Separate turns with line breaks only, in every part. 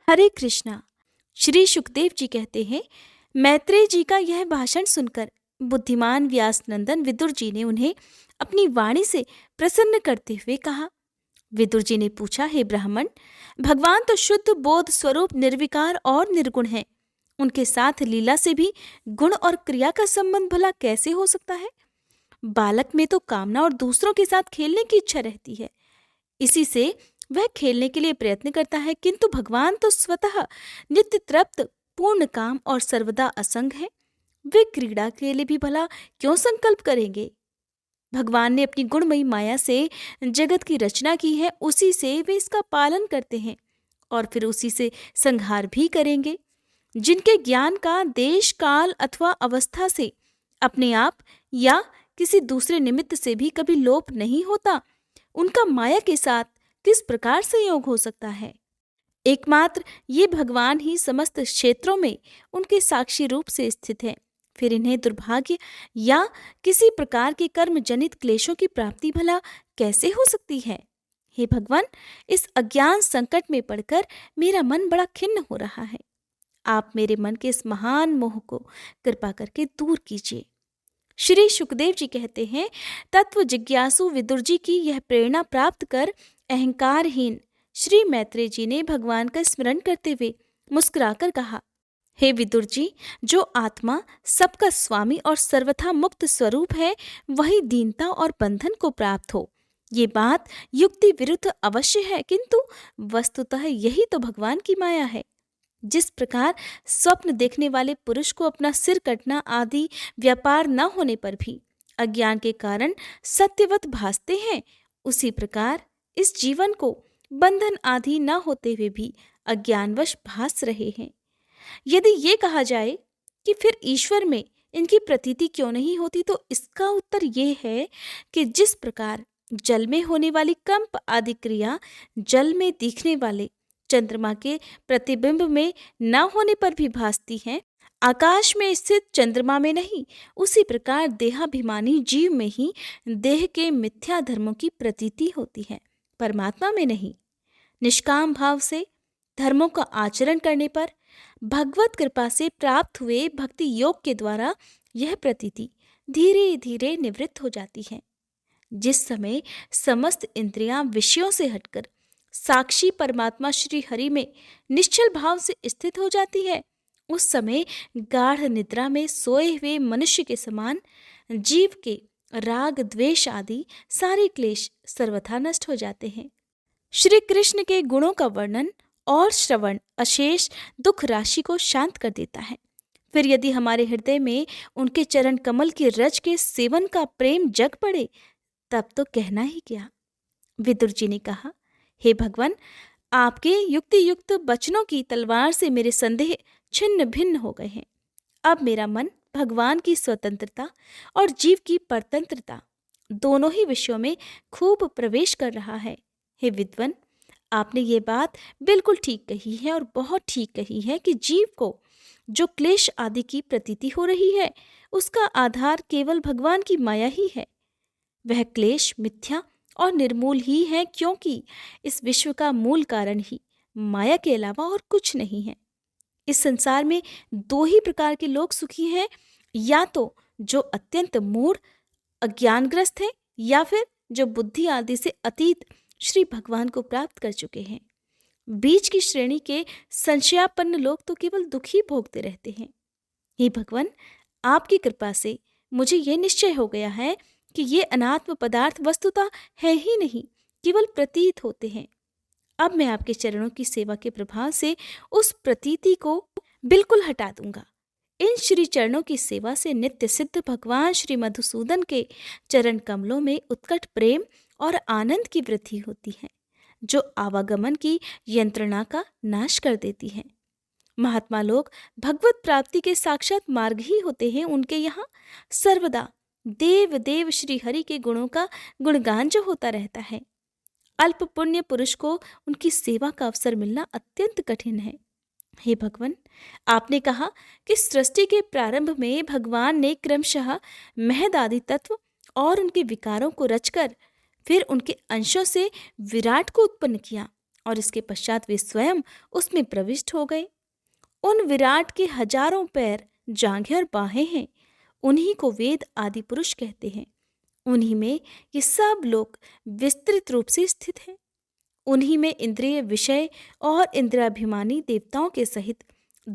हरे कृष्णा। श्री सुखदेव जी कहते हैं, मैत्रेय जी का यह भाषण सुनकर बुद्धिमान व्यास नंदन विदुर जी ने उन्हें अपनी वाणी से प्रसन्न करते हुए कहा। विदुर जी ने पूछा, हे ब्राह्मण, भगवान तो शुद्ध बोध स्वरूप निर्विकार और निर्गुण है। उनके साथ लीला से भी गुण और क्रिया का संबंध भला कैसे हो सकता है? बालक में तो कामना और दूसरों के साथ खेलने की इच्छा रहती है, इसी से वह खेलने के लिए प्रयत्न करता है, किंतु भगवान तो स्वतः नित्य तृप्त, पूर्ण काम और सर्वदा असंग है। वे क्रीड़ा के लिए भी भला क्यों संकल्प करेंगे? भगवान ने अपनी गुणमयी माया से जगत की रचना की है, उसी से वे इसका पालन करते हैं और फिर उसी से संहार भी करेंगे। जिनके ज्ञान का देश काल अथवा अवस्था से अपने आप या किसी दूसरे निमित्त से भी कभी लोप नहीं होता, उनका माया के साथ किस प्रकार संयोग हो सकता है? एकमात्र ये भगवान ही समस्त क्षेत्रों में उनके साक्षी रूप से स्थित है। फिर इन्हें दुर्भाग्य या किसी प्रकार के कर्म जनित क्लेशों की प्राप्ति भला कैसे हो सकती है? हे भगवान, इस अज्ञान संकट में पड़कर मेरा मन बड़ा खिन्न हो रहा है। आप मेरे मन के इस महान मोह को कृपा करके दूर कीजिए। श्री सुखदेव जी कहते हैं, तत्व जिज्ञासु विदुर जी की यह प्रेरणा प्राप्त कर अहंकारहीन श्री मैत्रेय जी ने भगवान का स्मरण करते हुए मुस्कुराकर कहा, हे विदुर जी, जो आत्मा सबका स्वामी और सर्वथा मुक्त स्वरूप है, वही दीनता और बंधन को प्राप्त हो। ये बात युक्ति विरुद्ध अवश्य है, किंतु वस्तुतः यही तो भगवान की माया है। जिस प्रकार स्वप्न देखने वाले पुरुष को अपना सिर कटना आदि व्यापार न होने पर भी अज्ञान के कारण सत्यवत भासते हैं, उसी प्रकार इस जीवन को बंधन आदि न होते हुए भी अज्ञानवश भास रहे हैं। यदि ये कहा जाए कि फिर ईश्वर में इनकी प्रतीति क्यों नहीं होती, तो इसका उत्तर ये है कि जिस प्रकार जल में होने वाली कंप आदि क्रिया जल में दिखने वाले चंद्रमा के प्रतिबिंब में न होने पर भी भासती है, आकाश में स्थित चंद्रमा में नहीं, उसी प्रकार देहाभिमानी जीव में ही देह के मिथ्या धर्मों की प्रतीति होती है, परमात्मा में नहीं। निष्काम भाव से धर्मों का आचरण करने पर भगवत कृपा से प्राप्त हुए भक्ति योग के द्वारा यह प्रतीति धीरे धीरे निवृत्त हो जाती है। जिस समय समस्त इंद्रियां विषयों से हटकर साक्षी परमात्मा श्री हरि में निश्चल भाव से स्थित हो जाती है, उस समय गाढ़ निद्रा में सोए हुए मनुष्य के समान जीव के राग द्वेष आदि सारे क्लेश सर्वथा नष्ट हो जाते हैं। श्री कृष्ण के गुणों का वर्णन और श्रवण अशेष दुख राशि को शांत कर देता है। फिर यदि हमारे हृदय में उनके चरण कमल की रज के सेवन का प्रेम जग पड़े, तब तो कहना ही क्या। विदुर जी ने कहा, हे भगवान, आपके युक्ति युक्त वचनों की तलवार से मेरे संदेह छिन्न भिन्न हो गए हैं। अब मेरा मन भगवान की स्वतंत्रता और जीव की परतंत्रता दोनों ही विषयों में खूब प्रवेश कर रहा है। हे विद्वन, आपने ये बात बिल्कुल ठीक कही है और बहुत ठीक कही है कि जीव को जो क्लेश आदि की प्रतीति हो रही है, उसका आधार केवल भगवान की माया ही है। वह क्लेश मिथ्या और निर्मूल ही है, क्योंकि इस विश्व का मूल कारण ही माया के अलावा और कुछ नहीं है। इस संसार में दो ही प्रकार के लोग सुखी हैं, या तो जो अत्यंत मूढ़ अज्ञानग्रस्त हैं, या फिर जो बुद्धि आदि से अतीत श्री भगवान को प्राप्त कर चुके हैं। बीच की श्रेणी के संशयापन्न लोग तो केवल दुख ही भोगते रहते हैं। हे भगवान, आपकी कृपा से मुझे यह निश्चय हो गया है कि ये अनात्म पदार्थ वस्तुतः है ही नहीं, केवल प्रतीत होते हैं। अब मैं आपके चरणों की सेवा के प्रभाव से उस प्रतीति को बिल्कुल हटा दूंगा। इन श्री चरणों की सेवा से नित्य सिद्ध भगवान श्री मधुसूदन के चरण कमलों में उत्कट प्रेम और आनंद की वृद्धि होती है, जो आवागमन की यंत्रणा का नाश कर देती है। महात्मा लोग भगवत प्राप्ति के साक्षात मार्ग ही होते हैं। उनके यहाँ सर्वदा देव देव श्री हरि के गुणों का गुणगान जो होता रहता है। अल्प पुण्य पुरुष को उनकी सेवा का अवसर मिलना अत्यंत कठिन है। हे भगवान, आपने कहा कि सृष्टि के प्रारंभ में भगवान ने क्रमशः महद आदि तत्व और उनके विकारों को रचकर फिर उनके अंशों से विराट को उत्पन्न किया और इसके पश्चात वे स्वयं उसमें प्रविष्ट हो गए। उन विराट के हजारों पैर, जांघें और बाहें हैं। उन्हीं को वेद आदि पुरुष कहते हैं। उन्हीं में ये सब लोग विस्तृत रूप से स्थित हैं। उन्हीं में इंद्रिय विषय और इंद्रियाभिमानी देवताओं के सहित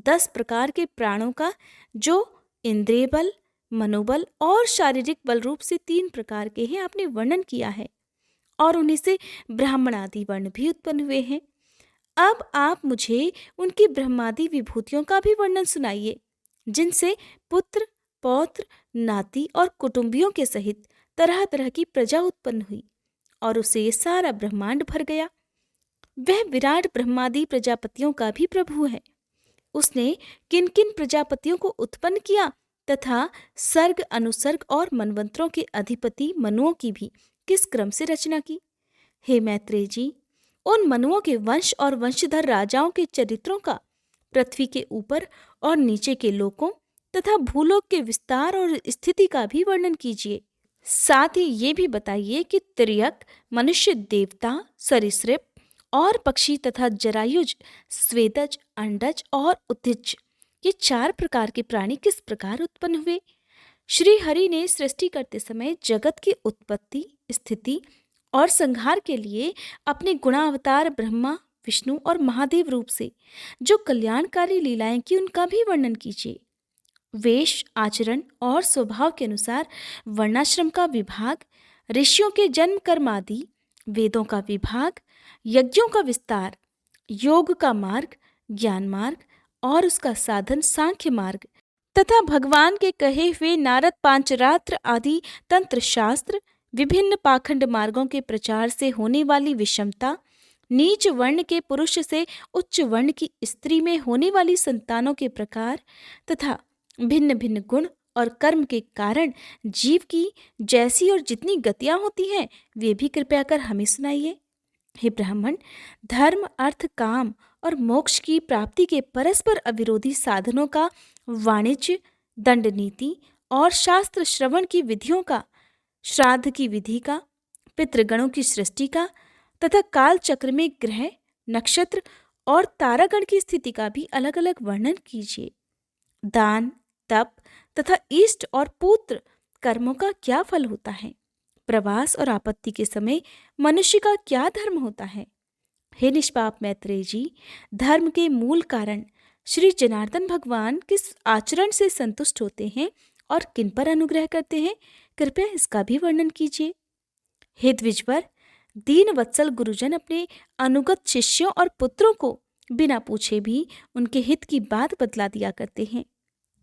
10 प्रकार के प्राणों का, जो इंद्रिय बल, मनोबल और शारीरिक बल रूप से 3 प्रकार के हैं, आपने वर्णन किया है। और उन्हीं से ब्राह्मण आदि वर्ण भी उत्पन्न हुए हैं। अब आप मुझे उनकी ब्रह्मादि विभूतियों का भी वर्णन सुनाइए, जिनसे पुत्र, पौत्र, नाती और कुटुंबियों के सहित तरह तरह की प्रजा उत्पन्न हुई और उसे ये सारा ब्रह्मांड भर गया। वह विराट ब्रह्मादि प्रजापतियों का भी प्रभु है। उसने किन किन प्रजापतियों को उत्पन्न किया तथा सर्ग, अनुसर्ग और मनवंतरों के अधिपति मनुओं की भी किस क्रम से रचना की। हे मैत्रेय जी, उन मनुओं के वंश और वंशधर राजाओं के चरित्रों का, पृथ्वी के ऊपर और नीचे के लोकों तथा भूलोक के विस्तार और स्थिति का भी वर्णन कीजिए। साथ ही ये भी बताइए कि तिर्यक, मनुष्य, देवता, सरीसृप और पक्षी तथा जरायुज, स्वेदज, अंडज और उद्भिज, ये 4 प्रकार के प्राणी किस प्रकार उत्पन्न हुए। श्री हरि ने सृष्टि करते समय जगत की उत्पत्ति, स्थिति और संहार के लिए अपने गुणावतार ब्रह्मा, विष्णु और महादेव रूप से जो कल्याणकारी लीलाएं की, उनका भी वर्णन कीजिए। वेश, आचरण और स्वभाव के अनुसार वर्णाश्रम का विभाग, ऋषियों के जन्म कर्म आदि, वेदों का विभाग, यज्ञों का विस्तार, योग का मार्ग, ज्ञान मार्ग और उसका साधन सांख्य मार्ग तथा भगवान के कहे हुए नारद पांचरात्र आदि तंत्र शास्त्र, विभिन्न पाखंड मार्गों के प्रचार से होने वाली विषमता, नीच वर्ण के पुरुष से उच्च वर्ण की स्त्री में होने वाली संतानों के प्रकार तथा भिन्न भिन्न गुण और कर्म के कारण जीव की जैसी और जितनी गतियां होती हैं, वे भी कृपया कर हमें सुनाइए। हे ब्राह्मण, धर्म, अर्थ, काम और मोक्ष की प्राप्ति के परस्पर अविरोधी साधनों का वाणिज्य, दंड नीति और शास्त्र श्रवण की विधियों का, श्राद्ध की विधि का, पितृगणों की सृष्टि का तथा काल चक्र में ग्रह, नक्षत्र और तारागण की स्थिति का भी अलग अलग वर्णन कीजिए। दान, तप तथा इष्ट और पुत्र कर्मों का क्या फल होता है। प्रवास और आपत्ति के समय मनुष्य का क्या धर्म होता है। हे निष्पाप मैत्रेय जी, धर्म के मूल कारण श्री जनार्दन भगवान किस आचरण से संतुष्ट होते हैं और किन पर अनुग्रह करते हैं, कृपया इसका भी वर्णन कीजिए। हे द्विजवर, दीन वत्सल गुरुजन अपने अनुगत शिष्यों और पुत्रों को बिना पूछे भी उनके हित की बात बतला दिया करते हैं।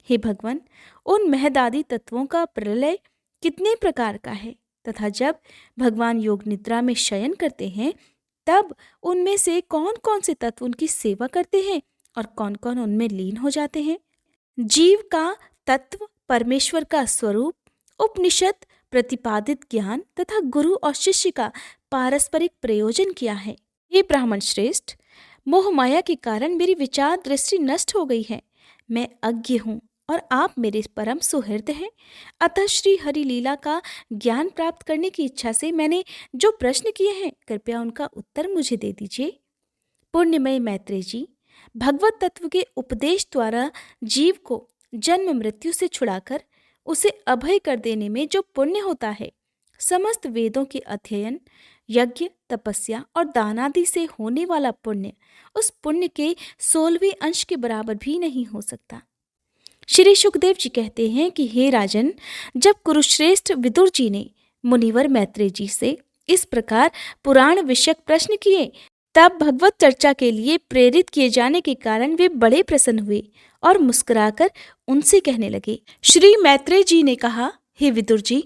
हे भगवान, उन महदादि तत्वों का प्रलय कितने प्रकार का है तथा जब भगवान योग निद्रा में शयन करते हैं, तब उनमें से कौन कौन से तत्व उनकी सेवा करते हैं और कौन कौन उनमें लीन हो जाते हैं। जीव का तत्व, परमेश्वर का स्वरूप, उपनिषद प्रतिपादित ज्ञान तथा गुरु और शिष्य का पारस्परिक प्रयोजन क्या है। ये ब्राह्मण श्रेष्ठ, मोह माया के कारण मेरी विचार दृष्टि नष्ट हो गई है। मैं अज्ञ हूँ और आप मेरे परम सुहृद हैं। अतः श्री हरि लीला का ज्ञान प्राप्त करने की इच्छा से मैंने जो प्रश्न किए हैं, कृपया उनका उत्तर मुझे दे दीजिए। पुण्यमय मैत्रेय जी, भगवत तत्व के उपदेश द्वारा जीव को जन्म मृत्यु से छुड़ाकर उसे अभय कर देने में जो पुण्य होता है, समस्त वेदों के अध्ययन, यज्ञ, तपस्या और दानादि से होने वाला पुण्य उस पुण्य के 16वें अंश के बराबर भी नहीं हो सकता। श्री सुखदेव जी कहते हैं कि हे राजन, जब कुरुश्रेष्ठ विदुर जी ने मुनिवर मैत्रेय जी से इस प्रकार पुराण विषयक प्रश्न किए, तब भगवत चर्चा के लिए प्रेरित किए जाने के कारण वे बड़े प्रसन्न हुए और मुस्कुराकर उनसे कहने लगे। श्री मैत्रेय जी ने कहा, हे विदुर जी,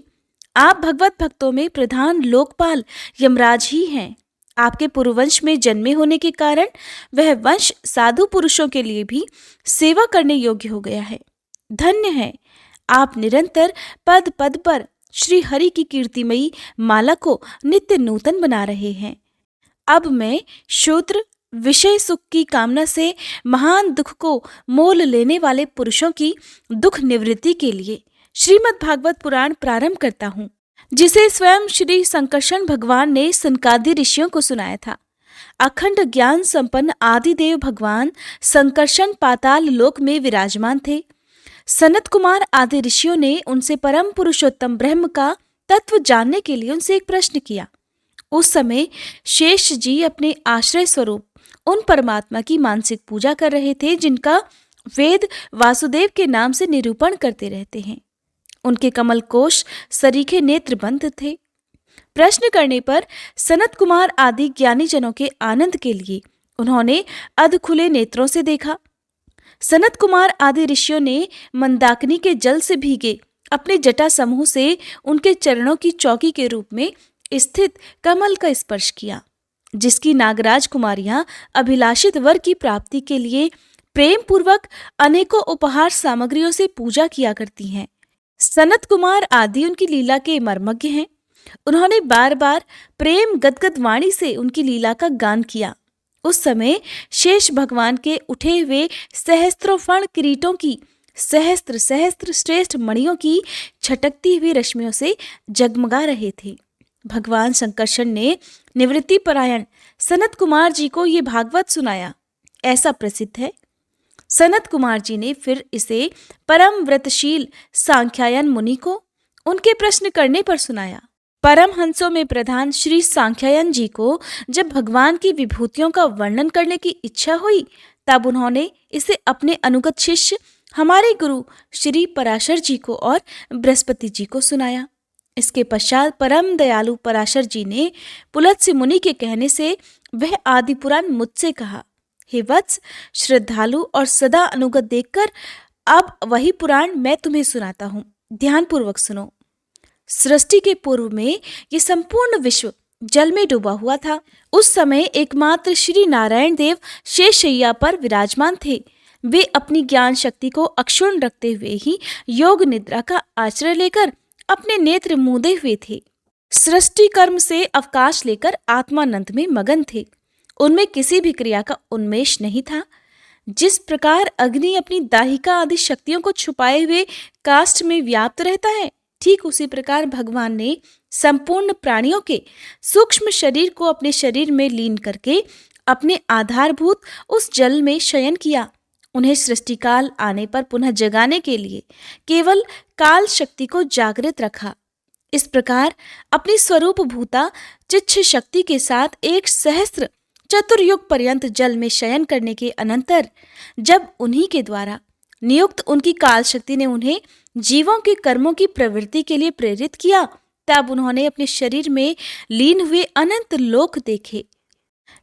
आप भगवत भक्तों में प्रधान लोकपाल यमराज ही हैं। आपके पुरुवंश में जन्मे होने के कारण वह वंश साधु पुरुषों के लिए भी सेवा करने योग्य हो गया है। धन्य है, आप निरंतर पद पद पर श्री हरि की कीर्तिमयी माला को नित्य नूतन बना रहे हैं। अब मैं शूद्र विषय सुख की कामना से महान दुख को मोल लेने वाले पुरुषों की दुख निवृत्ति के लिए श्रीमद् भागवत पुराण प्रारंभ करता हूँ, जिसे स्वयं श्री संकर्षण भगवान ने सनकादि ऋषियों को सुनाया था। अखंड ज्ञान संपन्न आदिदेव भगवान संकर्षण पाताल लोक में विराजमान थे। सनत कुमार आदि ऋषियों ने उनसे परम पुरुषोत्तम ब्रह्म का तत्व जानने के लिए उनसे एक प्रश्न किया। उस समय शेष जी अपने आश्रय स्वरूप उन परमात्मा की मानसिक पूजा कर रहे थे जिनका वेद वासुदेव के नाम से निरूपण करते रहते हैं। उनके कमल कोश सरीखे नेत्र बंद थे। प्रश्न करने पर सनत कुमार आदि ज्ञानी जनों के आनंद के लिए उन्होंने अध खुले नेत्रों से देखा। सनत कुमार आदि ऋषियों ने मंदाकिनी के जल से भीगे अपने जटा समूह से उनके चरणों की चौकी के रूप में स्थित कमल का स्पर्श किया, जिसकी नागराज कुमारियां अभिलाषित वर की प्राप्ति के लिए प्रेम पूर्वक अनेकों उपहार सामग्रियों से पूजा किया करती हैं। सनत कुमार आदि उनकी लीला के मर्मज्ञ हैं। उन्होंने बार बार प्रेम गदगद वाणी से उनकी लीला का गान किया। उस समय शेष भगवान के उठे हुए सहस्त्रों फण किरीटों की सहस्त्र सहस्त्र श्रेष्ठ मणियों की छटकती हुई रश्मियों से जगमगा रहे थे। भगवान संकर्षण ने निवृत्ति परायण सनत कुमार जी को ये भागवत सुनाया, ऐसा प्रसिद्ध है। सनत कुमार जी ने फिर इसे परम व्रतशील सांख्यायन मुनि को उनके प्रश्न करने पर सुनाया। परमहंसों में प्रधान श्री सांख्यायन जी को जब भगवान की विभूतियों का वर्णन करने की इच्छा हुई, तब उन्होंने इसे अपने अनुगत शिष्य हमारे गुरु श्री पराशर जी को और बृहस्पति जी को सुनाया। इसके पश्चात परम दयालु पराशर जी ने पुलत्स्य मुनि के कहने से वह आदि पुराण मुझसे कहा, हे वत्स, श्रद्धालु और सदा अनुगत देखकर अब वही पुराण मैं तुम्हें सुनाता हूँ, ध्यानपूर्वक सुनो। सृष्टि के पूर्व में ये संपूर्ण विश्व जल में डूबा हुआ था। उस समय एकमात्र श्री नारायण देव शेषशैया पर विराजमान थे। वे अपनी ज्ञान शक्ति को अक्षुण्ण रखते हुए ही योग निद्रा का आश्रय लेकर अपने नेत्र मूंदे हुए थे। सृष्टि कर्म से अवकाश लेकर आत्मानंद में मगन थे। उनमें किसी भी क्रिया का उन्मेष नहीं था। जिस प्रकार अग्नि अपनी दाहिका आदि शक्तियों को छुपाए हुए काष्ठ में व्याप्त रहता है, ठीक उसी प्रकार भगवान ने संपूर्ण प्राणियों के सूक्ष्म शरीर को अपने शरीर में लीन करके अपने आधारभूत उस जल में शयन किया। उन्हें सृष्टिकाल आने पर पुनः जगाने के लिए केवल काल शक्ति को जागृत रखा। इस प्रकार अपनी स्वरूप भूता चिच्छ शक्ति के साथ एक सहस्त्र चतुर्युग पर्यंत जल में शयन करने के अनंतर जब उन्हीं के द्वारा नियुक्त उनकी काल शक्ति ने उन्हें जीवों के कर्मों की प्रवृत्ति के लिए प्रेरित किया, तब उन्होंने अपने शरीर में लीन हुए अनंत लोक देखे।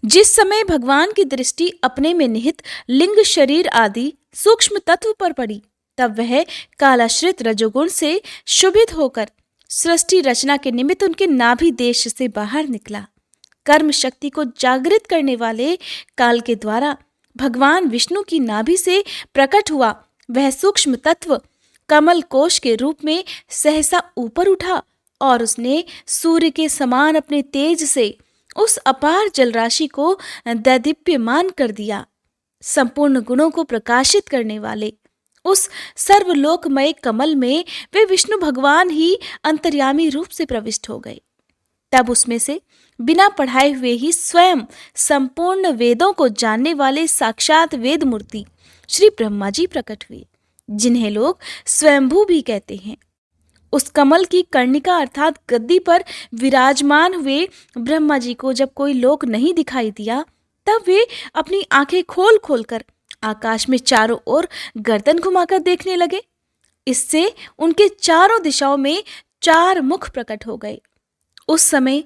जिस समय भगवान की दृष्टि अपने में निहित लिंग शरीर आदि सूक्ष्म तत्व पर पड़ी, तब वह कालाश्रित रजोगुण से शुभित होकर सृष्टि रचना के निमित्त उनके नाभि देश से बाहर निकला। कर्म शक्ति को जागृत करने वाले काल के द्वारा भगवान विष्णु की नाभि से प्रकट हुआ वह सूक्ष्म तत्व कमल कोश के रूप में सहसा ऊपर उठा और उसने सूर्य के समान अपने तेज से उस अपार जलराशि को दैदीप्यमान कर दिया। संपूर्ण गुणों को प्रकाशित करने वाले उस सर्वलोकमय कमल में वे विष्णु भगवान ही अंतर्यामी रूप से प्रविष्ट हो गए। तब उसमें से बिना पढ़ाए हुए ही स्वयं संपूर्ण वेदों को जानने वाले साक्षात वेद मूर्ति श्री ब्रह्मा जी प्रकट हुए, जिन्हें लोग स्वयंभू भी कहते हैं। उस कमल की कर्णिका अर्थात गद्दी पर विराजमान हुए ब्रह्मा जी को जब कोई लोक नहीं दिखाई दिया, तब वे अपनी आंखें खोल खोल कर आकाश में चारों ओर गर्दन घुमाकर देखने लगे। इससे उनके चारों दिशाओं में चार मुख प्रकट हो गए। उस समय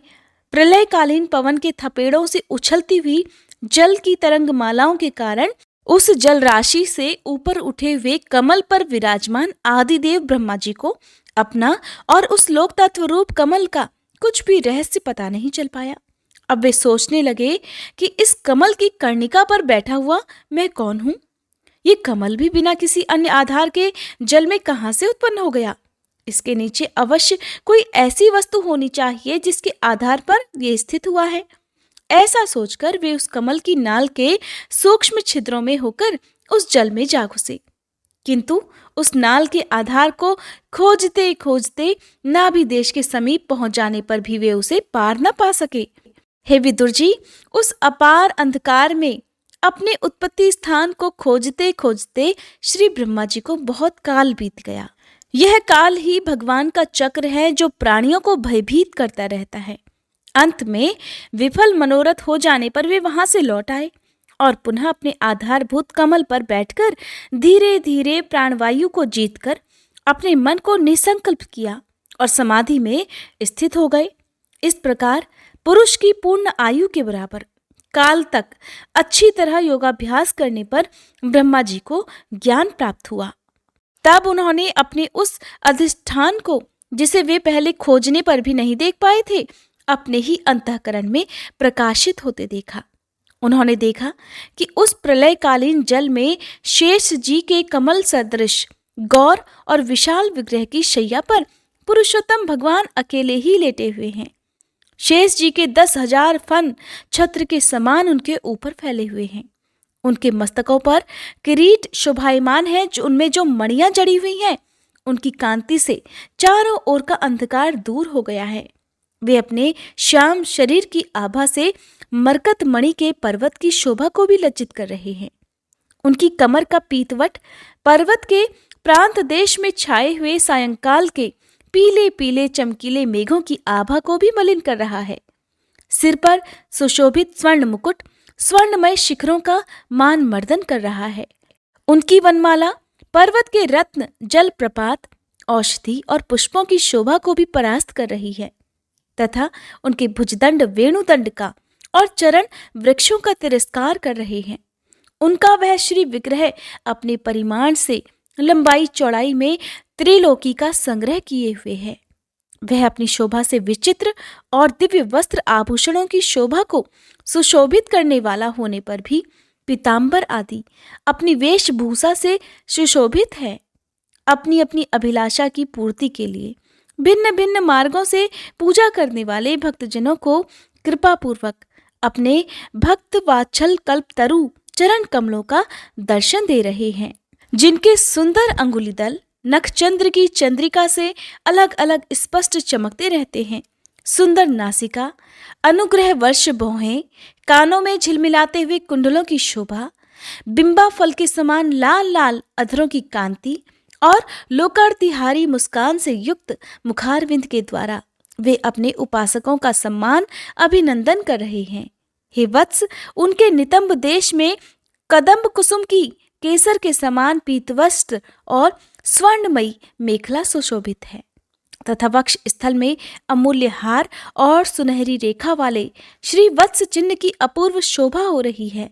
प्रलयकालीन पवन के थपेड़ों से उछलती हुई जल की तरंग मालाओं के कारण उस जल राशि से ऊपर उठे हुए कमल पर विराजमान आदिदेव ब्रह्मा जी को अपना और उस लोक तत्व रूप कमल का कुछ भी रहस्य पता नहीं चल पाया। अब वे सोचने लगे कि इस कमल की कर्णिका पर बैठा हुआ मैं कौन हूं? ये कमल भी बिना किसी अन्य आधार के जल में कहां से उत्पन्न हो गया? इसके नीचे अवश्य कोई ऐसी वस्तु होनी चाहिए जिसके आधार पर ये स्थित हुआ है। ऐसा सोचकर वे उस कमल की नाल के सूक्ष्म छिद्रों में होकर उस जल में जा घुसे, किंतु उस नाल के आधार को खोजते खोजते नाभि देश के समीप पहुंच जाने पर भी वे उसे पार न पा सके। हे विदुर जी, उस अपार अंधकार में अपने उत्पत्ति स्थान को खोजते खोजते श्री ब्रह्मा जी को बहुत काल बीत गया। यह काल ही भगवान का चक्र है जो प्राणियों को भयभीत करता रहता है। अंत में विफल मनोरथ हो जाने पर वे वहां से लौट आए और पुनः अपने आधारभूत कमल पर बैठकर धीरे धीरे प्राणवायु को जीतकर अपने मन को निसंकल्प किया और समाधि में स्थित हो गए। इस प्रकार पुरुष की पूर्ण आयु के बराबर काल तक अच्छी तरह योगाभ्यास करने पर ब्रह्मा जी को ज्ञान प्राप्त हुआ। तब उन्होंने अपने उस अधिष्ठान को, जिसे वे पहले खोजने पर भी नहीं देख पाए थे, अपने ही अंतःकरण में प्रकाशित होते देखा। उन्होंने देखा कि उस प्रलयकालीन जल में शेष जी के कमल सदृश गौर और विशाल विग्रह की शैया पर पुरुषोत्तम भगवान अकेले ही लेटे हुए हैं। शेष जी के 10,000 फन छत्र के समान उनके ऊपर फैले हुए हैं। उनके मस्तकों पर किरीट शोभायमान है, जो उनमें जो मणियां जड़ी हुई हैं, उनकी कांति से चारों ओर का अंधकार दूर हो गया है। वे अपने श्याम शरीर की आभा से मरकत मणि के पर्वत की शोभा को भी लज्जित कर रहे हैं। उनकी कमर का पीतवट पर्वत के प्रांत देश में छाए हुए सायंकाल के पीले पीले चमकीले मेघों की आभा को भी मलिन कर रहा है। सिर पर सुशोभित स्वर्ण मुकुट स्वर्णमय शिखरों का मान मर्दन कर रहा है। उनकी वनमाला पर्वत के रत्न जल प्रपात औषधि और पुष्पों की शोभा को भी परास्त कर रही है तथा उनके भुजदंड वेणुदंड का और चरण वृक्षों का तिरस्कार कर रहे हैं। उनका वह श्री विग्रह अपने परिमाण से लंबाई चौड़ाई में त्रिलोकी का संग्रह किए हुए है। वह अपनी शोभा से विचित्र और दिव्य वस्त्र आभूषणों की शोभा को सुशोभित करने वाला होने पर भी पीतांबर आदि अपनी वेशभूषा से सुशोभित है। अपनी अपनी अभिलाषा की पूर्ति के लिए भिन्न भिन्न मार्गों से पूजा करने वाले भक्तजनों को कृपापूर्वक अपने भक्त वात्सल कल्पतरु चरण कमलों का दर्शन दे रहे हैं, जिनके सुंदर अंगुलीदल नखचंद्र की चंद्रिका से अलग अलग स्पष्ट चमकते रहते हैं। सुंदर नासिका, अनुग्रह वर्ष भौहें, कानों में झिलमिलाते हुए कुंडलों की शोभा, बिंबा फल के समान लाल लाल अधरों की कांति और लोकार्तिहारी मुस्कान से युक्त मुखारविंद के द्वारा वे अपने उपासकों का सम्मान अभिनंदन कर रहे हैं। हे वत्स, उनके नितंब देश में कदम्ब कुसुम की केसर के समान पीतवस्त्र और स्वर्णमयी मेखला सुशोभित है तथा वक्ष स्थल में अमूल्य हार और सुनहरी रेखा वाले श्री वत्स चिन्ह की अपूर्व शोभा हो रही है।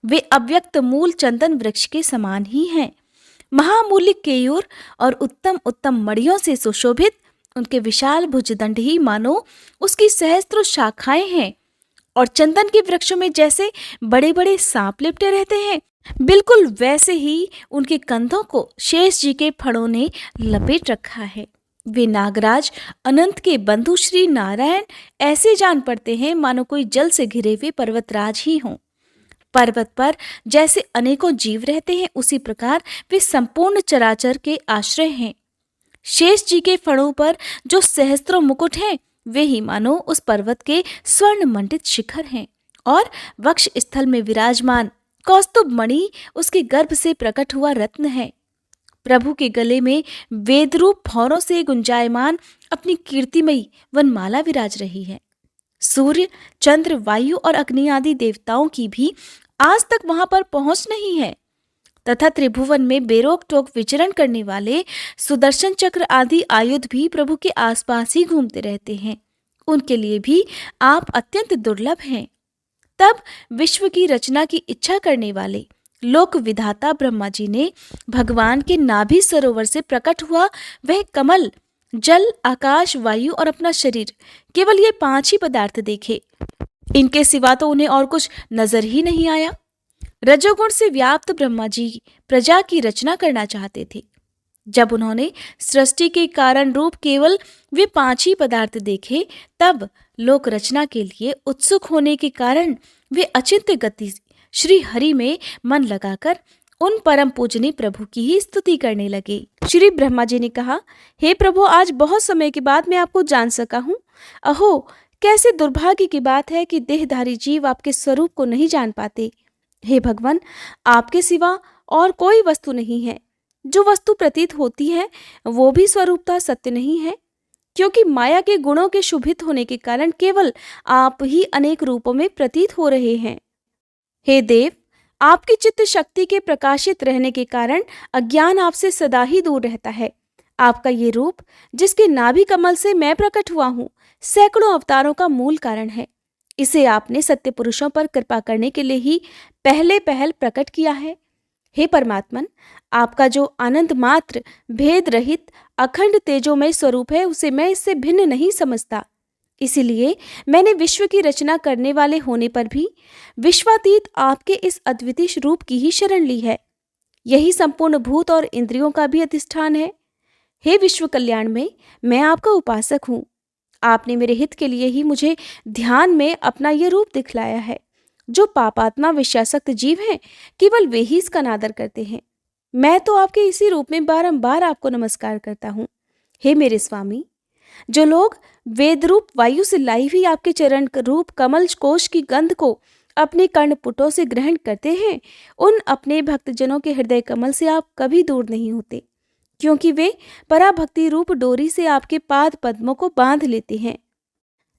वे अव्यक्त मूल चंदन वृक्ष के समान ही हैं। महामूल्य केयूर और उत्तम उत्तम मणियों से सुशोभित उनके विशाल भुजदंड ही मानो उसकी सहस्त्रों शाखाएं हैं और चंदन के वृक्षों में जैसे बड़े बड़े सांप लिपटे रहते हैं, बिल्कुल वैसे ही उनके कंधों को शेष जी के फणों ने लपेट रखा है। वे नागराज अनंत के बंधु श्री नारायण ऐसे जान पड़ते हैं मानो कोई जल से घिरे हुए पर्वतराज ही हों। पर्वत पर जैसे अनेकों जीव रहते हैं, उसी प्रकार वे संपूर्ण चराचर के आश्रय हैं। शेष जी के फणों पर जो सहस्त्रों मुकुट हैं, वे ही मानो उस पर्वत के स्वर्ण मंडित शिखर हैं और वक्ष स्थल में विराजमान कौस्तुभ मणि उसके गर्भ से प्रकट हुआ रत्न है। प्रभु के गले में वेदरूप भौरों से गुंजायमान अपनी कीर्तिमयी वनमाला विराज रही है। सूर्य, चंद्र, वायु और अग्नि आदि देवताओं की भी आज तक वहां पर पहुंच नहीं है तथा त्रिभुवन में बेरोक टोक विचरण करने वाले सुदर्शन चक्र आदि आयुध भी प्रभु के आसपास ही घूमते रहते हैं। उनके लिए भी आप अत्यंत दुर्लभ हैं। तब विश्व की रचना की इच्छा करने वाले लोक विधाता ब्रह्मा जी ने भगवान के नाभि सरोवर से प्रकट हुआ वह कमल, जल, आकाश, वायु और अपना शरीर, केवल ये 5 ही पदार्थ देखे। इनके सिवा तो उन्हें और कुछ नजर ही नहीं आया। रजोगुण से व्याप्त ब्रह्मा जी प्रजा की रचना करना चाहते थे। जब उन्होंने सृष्टि के कारण रूप केवल वे 5 ही पदार्थ देखे, तब लोक रचना के लिए उत्सुक होने के कारण वे अचिंत्य गति श्री हरि में मन लगाकर उन परम पूजनीय प्रभु की ही स्तुति करने लगे। श्री ब्रह्मा जी ने कहा, हे प्रभु, आज बहुत समय के बाद मैं आपको जान सका हूँ। अहो, कैसे दुर्भाग्य की बात है कि देहधारी जीव आपके स्वरूप को नहीं जान पाते। हे भगवान, आपके सिवा और कोई वस्तु नहीं है। जो वस्तु प्रतीत होती है वो भी स्वरूपतः सत्य नहीं है, क्योंकि माया के गुणों के शुभित होने के कारण केवल आप ही अनेक रूपों में प्रतीत हो रहे हैं। हे देव, आपकी चित्त शक्ति के प्रकाशित रहने के कारण अज्ञान आपसे सदा ही दूर रहता है। आपका ये रूप, जिसके नाभि कमल से मैं प्रकट हुआ हूँ, सैकड़ों अवतारों का मूल कारण है। इसे आपने सत्य पुरुषों पर कृपा करने के लिए ही पहले पहल प्रकट किया है। हे परमात्मन, आपका जो आनंद मात्र, भेद रहित, अखंड तेजोमय स्वरूप है, उसे मैं इससे भिन्न नहीं समझता। इसीलिए मैंने विश्व की रचना करने वाले होने पर भी विश्वातीत आपके इस अद्वितीय रूप की ही शरण ली है। यही संपूर्ण भूत और इंद्रियों का भी अधिष्ठान है। हे विश्व कल्याण में, मैं आपका उपासक हूँ। आपने मेरे हित के लिए ही मुझे ध्यान में अपना ये रूप दिखलाया है। जो पापात्मा विषयासक्त जीव हैं, केवल वे ही इसका अनादर करते हैं। मैं तो आपके इसी रूप में बारंबार आपको नमस्कार करता हूँ। हे मेरे स्वामी, जो लोग वेद रूप वायु से लाई हुई आपके चरण रूप कमल कोश की गंध को अपने कर्णपुटों से ग्रहण करते हैं, उन अपने भक्तजनों के हृदय कमल से आप कभी दूर नहीं होते, क्योंकि वे पराभक्ति रूप डोरी से आपके पाद पद्मों को बांध लेते हैं।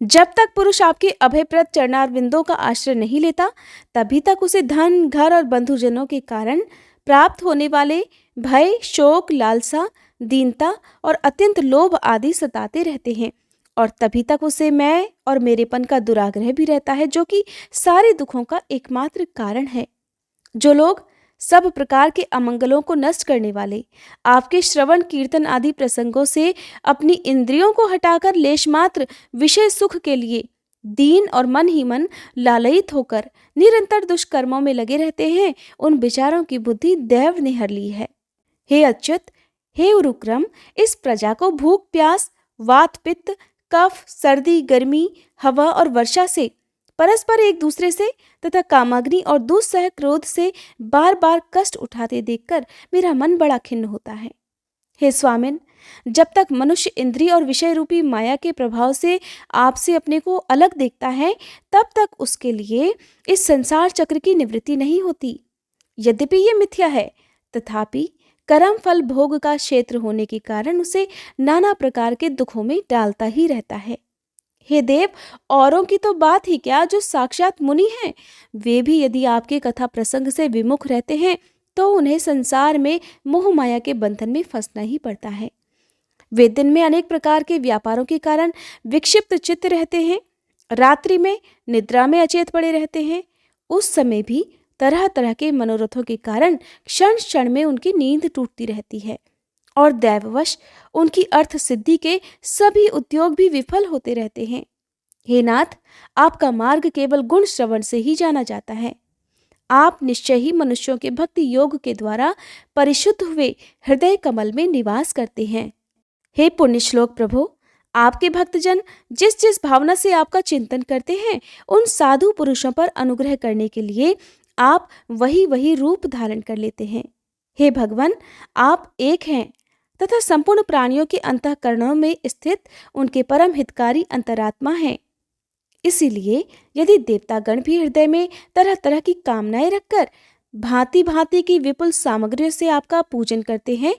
जब तक पुरुष आपके अभयप्रद चरणारविंदों का आश्रय नहीं लेता, तभी तक उसे धन, घर और बंधुजनों के कारण प्राप्त होने वाले भय, शोक, लालसा, दीनता और अत्यंत लोभ आदि सताते रहते हैं, और तभी तक उसे मैं और मेरेपन का दुराग्रह भी रहता है, जो कि सारे दुखों का एकमात्र कारण है। जो लोग सब प्रकार के अमंगलों को नष्ट करने वाले आपके श्रवण कीर्तन आदि प्रसंगों से अपनी इंद्रियों को हटाकर लेश मात्र विषय सुख के लिए दीन और मन ही मन लालयित होकर निरंतर दुष्कर्मों में लगे रहते हैं, उन विचारों की बुद्धि दैव ने हर ली है। हे अच्युत, हे उरुक्रम, इस प्रजा को भूख, प्यास, वात, पित्त, कफ, सर्दी, गर्मी, हवा और वर्षा से, परस्पर एक दूसरे से तथा कामाग्नि और दुस्सह क्रोध से बार बार कष्ट उठाते देखकर मेरा मन बड़ा खिन्न होता है। हे स्वामिन, जब तक मनुष्य इंद्रिय और विषय रूपी माया के प्रभाव से आपसे अपने को अलग देखता है, तब तक उसके लिए इस संसार चक्र की निवृत्ति नहीं होती। यद्यपि ये मिथ्या है, तथापि कर्म फल भोग का क्षेत्र होने के कारण उसे नाना प्रकार के दुखों में डालता ही रहता है। हे देव, औरों की तो बात ही क्या, जो साक्षात मुनि हैं, वे भी यदि आपके कथा प्रसंग से विमुख रहते हैं, तो उन्हें संसार में मोह माया के बंधन में फंसना ही पड़ता है। वे दिन में अनेक प्रकार के व्यापारों के कारण विक्षिप्त चित्त रहते हैं, रात्रि में निद्रा में अचेत पड़े रहते हैं। उस समय भी तरह तरह के मनोरथों के कारण क्षण क्षण में उनकी नींद टूटती रहती है, और दैववश उनकी अर्थ सिद्धि के सभी उद्योग भी विफल होते रहते हैं। हे नाथ, आपका मार्ग केवल गुण श्रवण से ही जाना जाता है। आप निश्चय ही मनुष्यों के भक्ति योग के द्वारा परिशुद्ध हुए हृदय कमल में निवास करते हैं। हे पुण्य श्लोक प्रभु, आपके भक्तजन जिस जिस भावना से आपका चिंतन करते हैं, उन साधु पुरुषों पर अनुग्रह करने के लिए आप वही वही रूप धारण कर लेते हैं। हे भगवान, आप एक हैं तथा संपूर्ण प्राणियों के अंतःकरणों में स्थित उनके परम हितकारी अंतरात्मा हैं। इसीलिए यदि देवतागण भी हृदय में तरह तरह की कामनाएं रखकर भांति भांति की विपुल सामग्रियों से आपका पूजन करते हैं,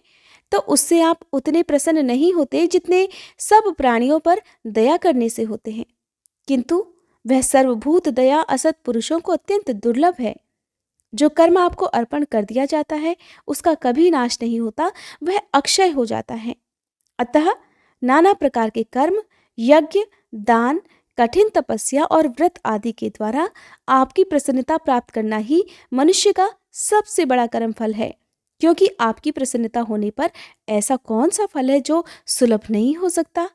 तो उससे आप उतने प्रसन्न नहीं होते जितने सब प्राणियों पर दया करने से होते हैं। किंतु वह सर्वभूत दया असत पुरुषों को अत्यंत दुर्लभ है। जो कर्म आपको अर्पण कर दिया जाता है, उसका कभी नाश नहीं होता, वह अक्षय हो जाता है। अतः नाना प्रकार के कर्म, यज्ञ, दान, कठिन तपस्या और व्रत आदि के द्वारा आपकी प्रसन्नता प्राप्त करना ही मनुष्य का सबसे बड़ा कर्म फल है, क्योंकि आपकी प्रसन्नता होने पर ऐसा कौन सा फल है जो सुलभ नहीं हो सकता।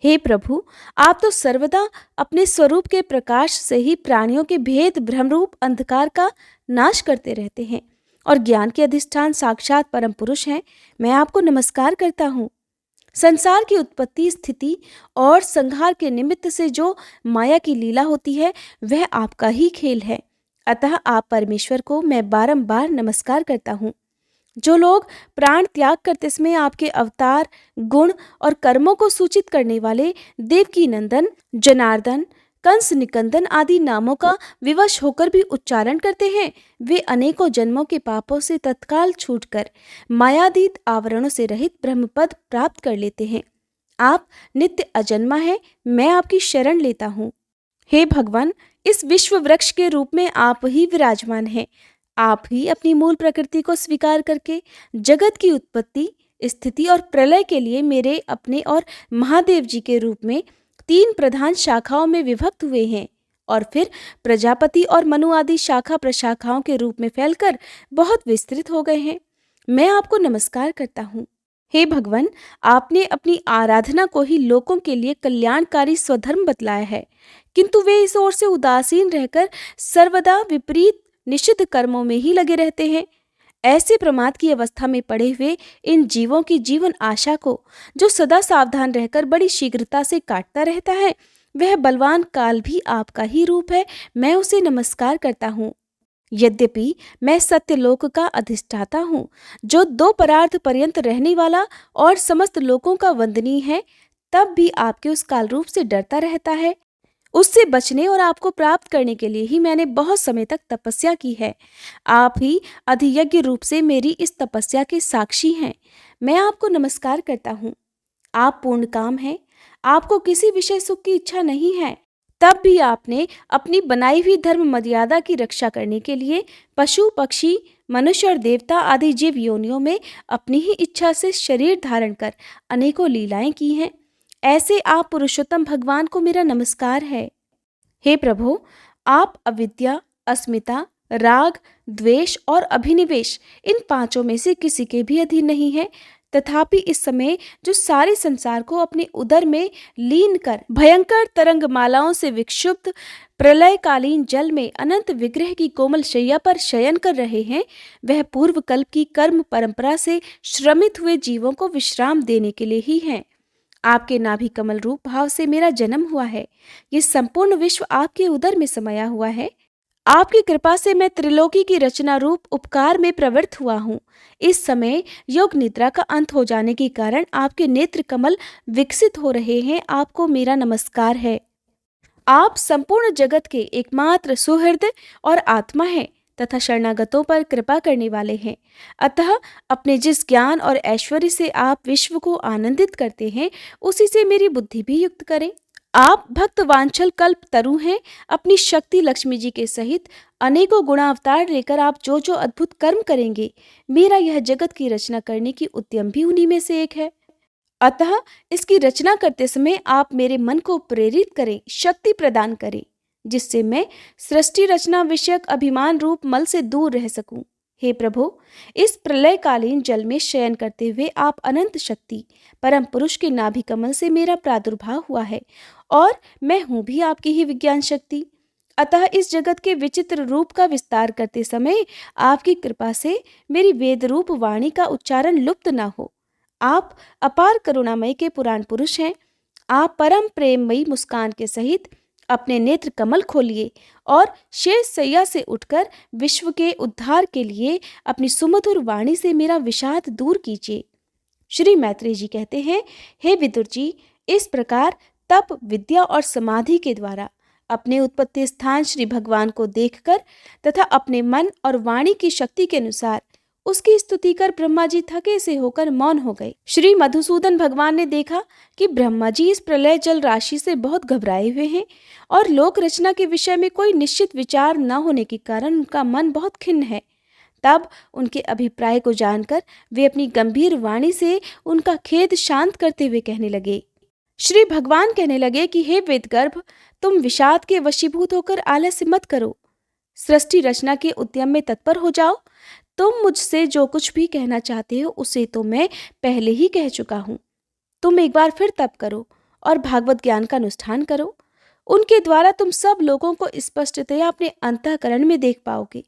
हे प्रभु, आप तो सर्वदा अपने स्वरूप के प्रकाश से ही प्राणियों के भेद भ्रमरूप अंधकार का नाश करते रहते हैं, और ज्ञान के अधिष्ठान साक्षात परम पुरुष हैं। मैं आपको नमस्कार करता हूँ। संसार की उत्पत्ति, स्थिति और संहार के निमित्त से जो माया की लीला होती है, वह आपका ही खेल है। अतः आप परमेश्वर को मैं बारंबार नमस्कार करता हूँ। जो लोग प्राण त्याग करते समय आपके अवतार, गुण और कर्मों को सूचित करने वाले देवकी नंदन, जनार्दन, कंस निकंदन आदि नामों का विवश होकर भी उच्चारण करते हैं, वे अनेकों जन्मों के पापों से तत्काल छूटकर मायातीत आवरणों से रहित ब्रह्मपद प्राप्त कर लेते हैं। आप नित्य अजन्मा है, मैं आपकी शरण लेता हूँ। हे भगवान, इस विश्व वृक्ष के रूप में आप ही विराजमान हैं। आप ही अपनी मूल प्रकृति को स्वीकार करके जगत की उत्पत्ति, स्थिति और प्रलय के लिए मेरे अपने और महादेव जी के रूप में 3 प्रधान शाखाओं में विभक्त हुए हैं और फिर प्रजापति और मनु आदि शाखा प्रशाखाओं के रूप में फैलकर बहुत विस्तृत हो गए हैं। मैं आपको नमस्कार करता हूँ। हे भगवान, आपने अपनी आराधना को ही लोगों के लिए कल्याणकारी स्वधर्म बतलाया है, किंतु वे इस ओर से उदासीन रहकर सर्वदा विपरीत निषिद्ध कर्मों में ही लगे रहते हैं। ऐसे प्रमाद की अवस्था में पड़े हुए इन जीवों की जीवन आशा को जो सदा सावधान रहकर बड़ी शीघ्रता से काटता रहता है, वह बलवान काल भी आपका ही रूप है। मैं उसे नमस्कार करता हूँ। यद्यपि मैं सत्यलोक का अधिष्ठाता हूँ, जो 2 परार्थ पर्यंत रहने वाला और समस्त लोकों का वंदनीय है, तब भी आपके उस काल रूप से डरता रहता है। उससे बचने और आपको प्राप्त करने के लिए ही मैंने बहुत समय तक तपस्या की है। आप ही अधियज्ञ रूप से मेरी इस तपस्या के साक्षी हैं। मैं आपको नमस्कार करता हूँ। आप पूर्ण काम हैं, आपको किसी विषय सुख की इच्छा नहीं है। तब भी आपने अपनी बनाई हुई धर्म मर्यादा की रक्षा करने के लिए पशु, पक्षी, मनुष्य और देवता आदि जीव योनियों में अपनी ही इच्छा से शरीर धारण कर अनेकों लीलाएं की हैं। ऐसे आप पुरुषोत्तम भगवान को मेरा नमस्कार है। हे प्रभु, आप अविद्या, अस्मिता, राग, द्वेष और अभिनिवेश इन 5 में से किसी के भी अधीन नहीं है। तथापि इस समय जो सारे संसार को अपने उदर में लीन कर भयंकर तरंगमालाओं से विक्षुब्ध प्रलयकालीन जल में अनंत विग्रह की कोमल शैया पर शयन कर रहे हैं, वह पूर्व कल्प की कर्म परंपरा से श्रमित हुए जीवों को विश्राम देने के लिए ही हैं। आपके नाभि कमल रूप भाव से मेरा जन्म हुआ है। ये संपूर्ण विश्व आपके उदर में समाया हुआ है। आपकी कृपा से मैं त्रिलोकी की रचना रूप उपकार में प्रवृत्त हुआ हूँ। इस समय योग निद्रा का अंत हो जाने के कारण आपके नेत्र कमल विकसित हो रहे हैं। आपको मेरा नमस्कार है। आप संपूर्ण जगत के एकमात्र सुहृद और आत्मा हैं तथा शरणागतों पर कृपा करने वाले हैं। अतः अपने जिस ज्ञान और ऐश्वर्य से आप विश्व को आनंदित करते हैं, उसी से मेरी बुद्धि भी युक्त करें। आप भक्त वांछल कल्प तरु हैं। अपनी शक्ति लक्ष्मी जी के सहित अनेकों गुणावतार लेकर आप जो जो अद्भुत कर्म करेंगे, मेरा यह जगत की रचना करने की उद्यम भी उन्हीं में से एक है। अतः इसकी रचना करते समय आप मेरे मन को प्रेरित करें, शक्ति प्रदान करें, जिससे मैं सृष्टि रचना विषयक अभिमान रूप मल से दूर रह सकूं। हे प्रभु, इस प्रलयकालीन जल में शयन करते हुए आप अनंत शक्ति परम पुरुष के नाभि कमल से मेरा प्रादुर्भाव हुआ है और मैं हूं भी आपकी ही विज्ञान शक्ति। अतः इस जगत के विचित्र रूप का विस्तार करते समय आपकी कृपा से मेरी वेद रूप वाणी का उच्चारण लुप्त न हो। आप अपार करुणामय के पुराण पुरुष हैं। आप परम प्रेममयी मुस्कान के सहित अपने नेत्र कमल खोलिए और शेष सैया से उठकर विश्व के उद्धार के लिए अपनी सुमधुर वाणी से मेरा विषाद दूर कीजिए। श्री मैत्रेय जी कहते हैं, हे विदुर जी, इस प्रकार तप, विद्या और समाधि के द्वारा अपने उत्पत्ति स्थान श्री भगवान को देखकर तथा अपने मन और वाणी की शक्ति के अनुसार उसकी स्तुति कर ब्रह्मा जी थके से होकर मौन हो गए। श्री मधुसूदन भगवान ने देखा कि ब्रह्मा जी इस प्रलय जल राशि से बहुत घबराए हुए हैं और लोक रचना के विषय में कोई निश्चित विचार न होने के कारण उनका मन बहुत खिन्न है। तब उनके अभिप्राय को जानकर वे अपनी गंभीर वाणी से उनका खेद शांत करते हुए कहने लगे। श्री भगवान कहने लगे कि हे वेदगर्भ, तुम विषाद के वशीभूत होकर आलस्य मत करो, सृष्टि रचना के उद्यम में तत्पर हो जाओ। तुम मुझसे जो कुछ भी कहना चाहते हो उसे तो मैं पहले ही कह चुका हूँ। तुम एक बार फिर तप करो और भागवत ज्ञान का अनुष्ठान करो। उनके द्वारा तुम सब लोगों को स्पष्टतया अपने अंतःकरण में देख पाओगे।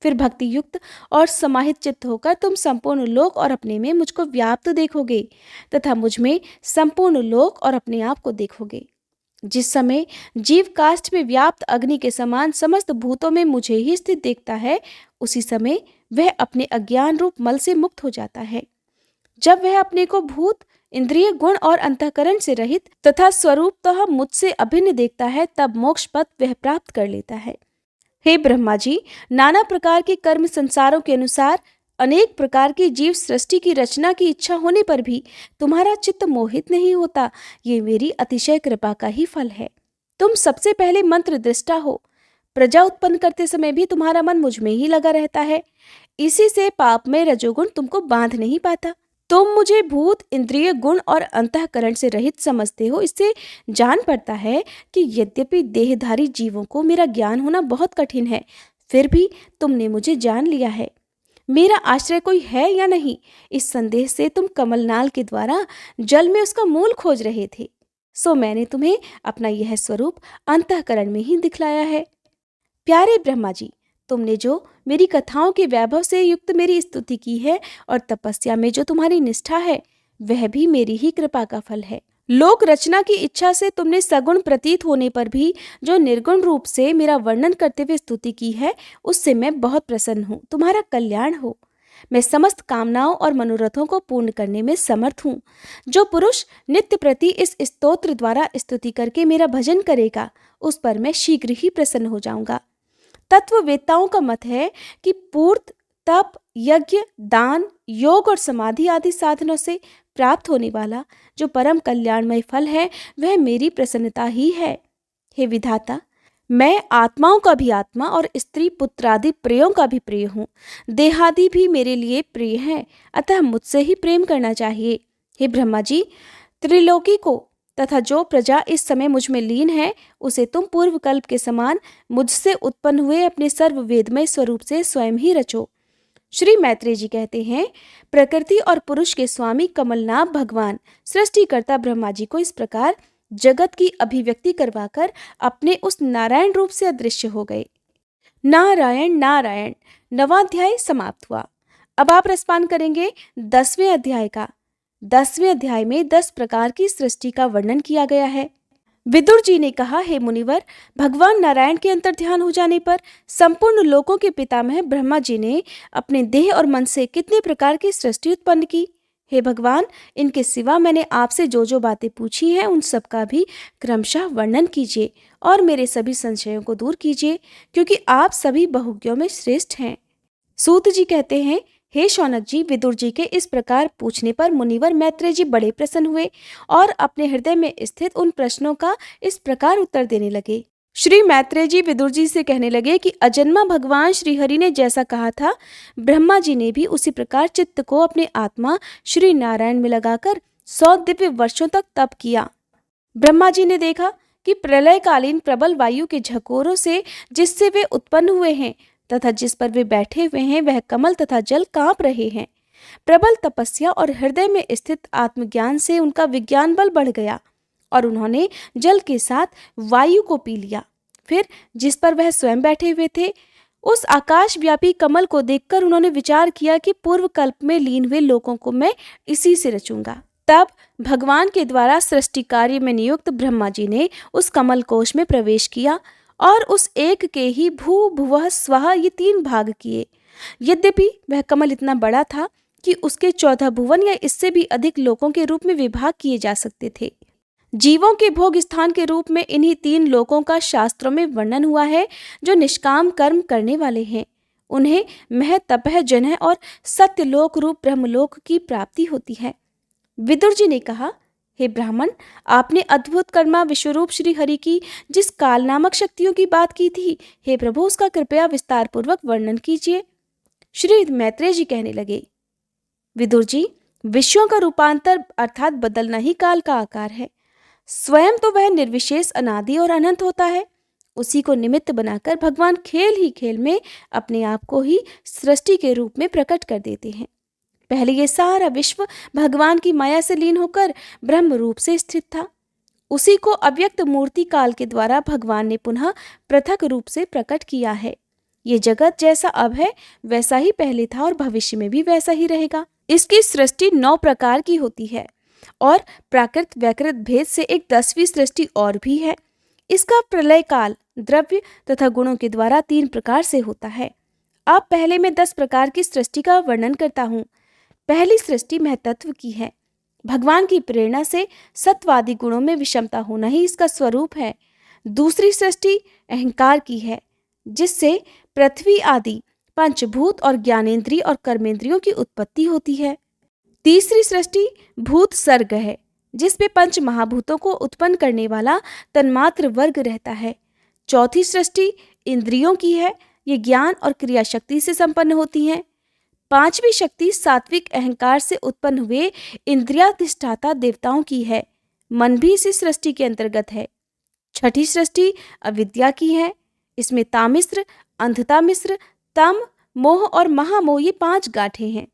फिर भक्ति युक्त और समाहित चित्त होकर तुम संपूर्ण लोक और अपने में मुझको व्याप्त देखोगे तथा मुझ में संपूर्ण लोक और अपने आप को देखोगे। जिस समय जीव काष्ठ में व्याप्त अग्नि के समान समस्त भूतों में मुझे ही स्थित देखता है, उसी समय वह अपने अज्ञान रूप मल से मुक्त हो जाता है। जब वह अपने को भूत, इंद्रिय, गुण और अंतःकरण से रहित तथा स्वरूपतः मुझसे अभिन्न देखता है, तब मोक्ष पद वह प्राप्त कर लेता है। हे ब्रह्मा जी, नाना प्रकार के कर्म संसारों के अनुसार अनेक प्रकार की जीव सृष्टि की रचना की इच्छा होने पर भी तुम्हारा चित्त मोहित नहीं होता, ये मेरी अतिशय कृपा का ही फल है। तुम सबसे पहले मंत्र दृष्टा हो। प्रजा उत्पन्न करते समय भी तुम्हारा मन मुझ में ही लगा रहता है। इसी से पाप में रजोगुण तुमको बांध नहीं पाता। तुम मुझे भूत, इंद्रिय, गुण और अंतःकरण से रहित समझते हो। इससे जान पड़ता है कि यद्यपि देहधारी जीवों को मेरा ज्ञान होना बहुत कठिन है, फिर भी तुमने मुझे जान लिया है। मेरा आश्रय कोई है या नहीं, इस संदेह से तुम कमलनाल के द्वारा जल में उसका मूल खोज रहे थे। सो मैंने तुम्हें अपना यह स्वरूप अंतःकरण में ही दिखलाया है। प्यारे ब्रह्मा जी, तुमने जो मेरी कथाओं के वैभव से युक्त मेरी स्तुति की है और तपस्या में जो तुम्हारी निष्ठा है, वह भी मेरी ही कृपा का फल है। लोक रचना की इच्छा से तुमने सगुण प्रतीत होने पर भी जो निर्गुण रूप से मेरा वर्णन करते हुए स्तुति की है, उससे मैं बहुत प्रसन्न हूँ। तुम्हारा कल्याण हो। मैं समस्त कामनाओं और मनोरथों को पूर्ण करने में समर्थ हूँ। जो पुरुष नित्य प्रति इस स्तोत्र द्वारा स्तुति करके मेरा भजन करेगा, उस पर मैं शीघ्र ही प्रसन्न हो जाऊंगा। तत्ववेत्ताओं का मत है कि पूर्त, तप, यज्ञ, दान, योग और समाधि आदि साधनों से प्राप्त होने वाला जो परम कल्याणमय फल है, वह मेरी प्रसन्नता ही है। हे विधाता, मैं आत्माओं का भी आत्मा और स्त्री पुत्र आदि प्रियों का भी प्रिय हूँ। देहादि भी मेरे लिए प्रिय हैं, अतः मुझसे ही प्रेम करना चाहिए। हे ब्रह्मा जी, त्रिलोकी को तथा जो प्रजा इस समय मुझ में लीन है, उसे तुम पूर्व कल्प के समान मुझसे उत्पन्न हुए अपने सर्ववेदमय स्वरूप से स्वयं ही रचो। श्री मैत्रेय जी कहते हैं, प्रकृति और पुरुष के स्वामी कमलनाभ भगवान सृष्टिकर्ता ब्रह्मा जी को इस प्रकार जगत की अभिव्यक्ति करवाकर अपने उस नारायण रूप से अदृश्य हो गए। नारायण नारायण। 9वां अध्याय समाप्त हुआ। अब आप रसपान करेंगे 10वें अध्याय का। 10वें अध्याय में 10 प्रकार की सृष्टि का वर्णन किया गया है। विदुर जी ने कहा, हे मुनिवर, भगवान नारायण के अंतर्ध्यान हो जाने पर संपूर्ण लोकों के पितामह ब्रह्मा जी ने अपने देह और मन से कितने प्रकार की सृष्टि उत्पन्न की। हे भगवान, इनके सिवा मैंने आपसे जो जो बातें पूछी हैं, उन सब का भी क्रमशः वर्णन कीजिए और मेरे सभी संशयों को दूर कीजिए, क्योंकि आप सभी बहुज्ञों में श्रेष्ठ हैं। सूत जी कहते हैं, हे शौनक जी, विदुर जी के इस प्रकार पूछने पर मुनिवर मैत्रेय जी बड़े प्रसन्न हुए और अपने हृदय में स्थित उन प्रश्नों का इस प्रकार उत्तर देने लगे। श्री मैत्रेय जी विदुर जी से कहने लगे कि अजन्मा भगवान श्री हरि ने जैसा कहा था, ब्रह्मा जी ने भी उसी प्रकार चित्त को अपने आत्मा श्री नारायण में लगाकर 100 दिव्य वर्षों तक तप किया। ब्रह्मा जी ने देखा कि प्रलयकालीन प्रबल वायु के झकोरों से जिससे वे उत्पन्न हुए हैं तथा जिस पर वे बैठे हुए हैं, वह कमल तथा जल कांप रहे हैं। प्रबल तपस्या और हृदय में स्थित आत्मज्ञान से उनका विज्ञान बल बढ़ गया और उन्होंने जल के साथ वायु को पी लिया। फिर जिस पर वह स्वयं बैठे हुए थे, उस आकाश व्यापी कमल को देखकर उन्होंने विचार किया कि पूर्व कल्प में लीन हुए लोगों को मैं इसी से रचूंगा। तब भगवान के द्वारा सृष्टि कार्य में नियुक्त ब्रह्मा जी ने उस कमल कोश में प्रवेश किया और उस एक के ही भू, भुवः, स्वः ये 3 भाग किए। यद्यपि वह कमल इतना बड़ा था कि उसके 14 भुवन या इससे भी अधिक लोकों के रूप में विभाग किए जा सकते थे। जीवों के भोग स्थान के रूप में इन्हीं 3 लोकों का शास्त्रों में वर्णन हुआ है, जो निष्काम कर्म करने वाले हैं। उन्हें मह, तपह, जनह और सत्यलोक रूप ब्रह्मलोक की प्राप्ति होती है। विदुर जी ने कहा, हे ब्राह्मण, आपने अद्भुत कर्मा विश्वरूप श्री हरि की जिस काल नामक शक्तियों की बात की थी, हे प्रभु, उसका कृपया विस्तार पूर्वक वर्णन कीजिए। श्री मैत्रेय जी कहने लगे, विदुर जी, विश्वों का रूपांतर अर्थात बदलना ही काल का आकार है। स्वयं तो वह निर्विशेष, अनादि और अनंत होता है। उसी को निमित्त बनाकर भगवान खेल ही खेल में अपने आप को ही सृष्टि के रूप में प्रकट कर देते हैं। पहले ये सारा विश्व भगवान की माया से लीन होकर ब्रह्म रूप से स्थित था। उसी को अव्यक्त मूर्ति काल के द्वारा भगवान ने पुनः पृथक रूप से प्रकट किया है। ये जगत जैसा अब है, वैसा ही पहले था और भविष्य में भी वैसा ही रहेगा। इसकी सृष्टि 9 प्रकार की होती है और प्राकृत वैकृत भेद से एक 10वीं सृष्टि और भी है। इसका प्रलय काल द्रव्य तथा गुणों के द्वारा 3 प्रकार से होता है। अब पहले मैं 10 प्रकार की सृष्टि का वर्णन करता हूँ। पहली सृष्टि महतत्व की है। भगवान की प्रेरणा से सत्वादी गुणों में विषमता होना ही इसका स्वरूप है। दूसरी सृष्टि अहंकार की है, जिससे पृथ्वी आदि पंचभूत और ज्ञानेंद्रिय और कर्मेंद्रियों की उत्पत्ति होती है। तीसरी सृष्टि भूत सर्ग है, जिसमें पंच महाभूतों को उत्पन्न करने वाला तन्मात्र वर्ग रहता है। चौथी सृष्टि इंद्रियों की है, ये ज्ञान और क्रिया शक्ति से संपन्न होती हैं। पांचवी शक्ति सात्विक अहंकार से उत्पन्न हुए इंद्रियाधिष्ठाता देवताओं की है, मन भी इसी सृष्टि के अंतर्गत है। छठी सृष्टि अविद्या की है, इसमें तामिश्र, अंधतामिश्र, तम, मोह और महामोह ये 5 गांठें हैं।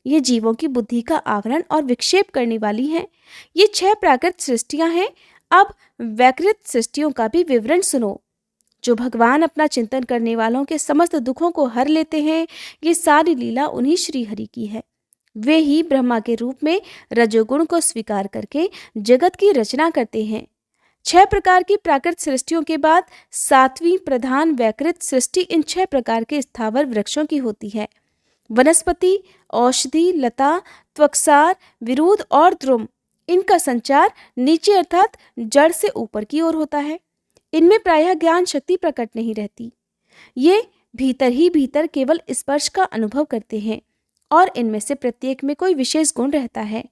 ये जीवों की बुद्धि का आवरण और विक्षेप करने वाली हैं। ये 6 प्राकृत सृष्टियां हैं। अब वैकृत सृष्टियों का भी विवरण सुनो। जो भगवान अपना चिंतन करने वालों के समस्त दुखों को हर लेते हैं, ये सारी लीला उन्हीं श्री हरि की है। वे ही ब्रह्मा के रूप में रजोगुण को स्वीकार करके जगत की रचना करते हैं। 6 प्रकार की प्राकृत सृष्टियों के बाद 7वीं प्रधान वैकृत सृष्टि इन 6 प्रकार के स्थावर वृक्षों की होती है। वनस्पति, औषधि, लता, त्वक्सार, विरुद्ध और द्रुम, इनका संचार नीचे अर्थात जड़ से ऊपर की ओर होता है। इनमें प्रायः ज्ञान शक्ति प्रकट नहीं रहती। ये भीतर ही भीतर केवल स्पर्श का अनुभव करते हैं और इनमें से प्रत्येक में कोई विशेष गुण रहता है।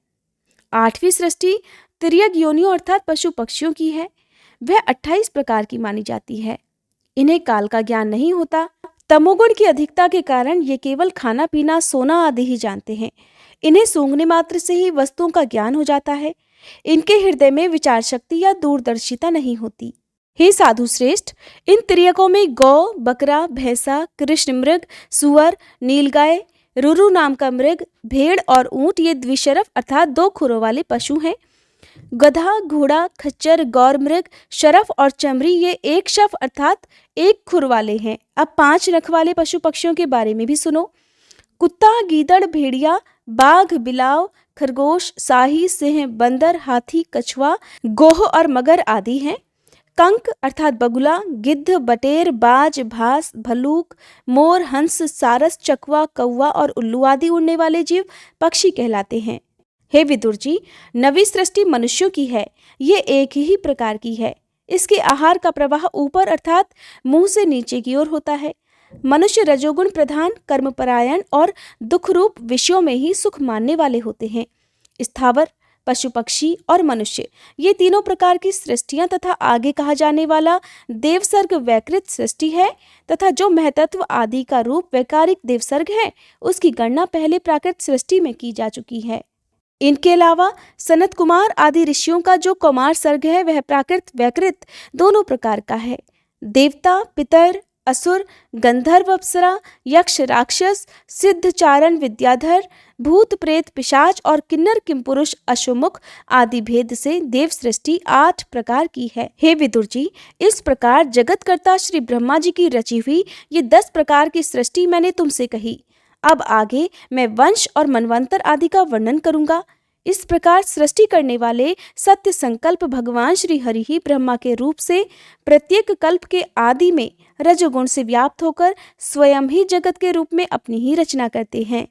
8वीं सृष्टि तिर्यक योनियों अर्थात पशु पक्षियों की है। वह 28 प्रकार की मानी जाती है। इन्हें काल का ज्ञान नहीं होता। तमोगुण की अधिकता के कारण ये केवल खाना पीना, सोना आदि ही जानते हैं। इन्हें सूंघने मात्र से ही वस्तुओं का ज्ञान हो जाता है। इनके हृदय में विचार शक्ति या दूरदर्शिता नहीं होती। हे साधु श्रेष्ठ, इन तिर्यकों में गौ, बकरा, भैंसा, कृष्ण मृग, सुअर, नीलगाय, रुरु नाम का मृग, भेड़ और ऊंट ये द्विशरफ अर्थात 2 खुरों वाले पशु हैं। गधा, घोड़ा, खच्चर, गौर मृग, शरफ और चमरी ये 1 शफ अर्थात 1 खुर वाले हैं। अब 5 नख वाले पशु पक्षियों के बारे में भी सुनो। कुत्ता, गीदड़, भेड़िया, बाघ, बिलाव, खरगोश, शाही, सिंह, बंदर, हाथी, कछुआ, गोह और मगर आदि हैं। कंक अर्थात बगुला, गिद्ध, बटेर, बाज, भास, भल्लूक, मोर, हंस, सारस, चकवा, कौवा और उल्लू आदि उड़ने वाले जीव पक्षी कहलाते हैं। हे विदुर जी, 9वीं सृष्टि मनुष्यों की है। ये एक ही प्रकार की है। इसके आहार का प्रवाह ऊपर अर्थात मुंह से नीचे की ओर होता है। मनुष्य रजोगुण प्रधान, कर्मपरायण और दुख रूप विषयों में ही सुख मानने वाले होते हैं। स्थावर, पशु पक्षी और मनुष्य ये तीनों प्रकार की सृष्टियां तथा आगे कहा जाने वाला देवसर्ग वैकृत सृष्टि है तथा जो महतत्व आदि का रूप वैकारिक देवसर्ग है, उसकी गणना पहले प्राकृत सृष्टि में की जा चुकी है। इनके अलावा सनत कुमार आदि ऋषियों का जो कौमार सर्ग है, वह प्राकृत वैकृत दोनों प्रकार का है। देवता, पितर, असुर, गंधर्व, अप्सरा, यक्ष, राक्षस, सिद्ध, चारण, विद्याधर, भूत, प्रेत, पिशाच और किन्नर, किमपुरुष, अश्वमुख आदि भेद से देव सृष्टि 8 प्रकार की है। हे विदुर जी, इस प्रकार जगतकर्ता श्री ब्रह्मा जी की रची हुई ये 10 प्रकार की सृष्टि मैंने तुमसे कही। अब आगे मैं वंश और मनवंतर आदि का वर्णन करूंगा। इस प्रकार सृष्टि करने वाले सत्य संकल्प भगवान श्री हरि ही ब्रह्मा के रूप से प्रत्येक कल्प के आदि में रजोगुण से व्याप्त होकर स्वयं ही जगत के रूप में अपनी ही रचना करते हैं।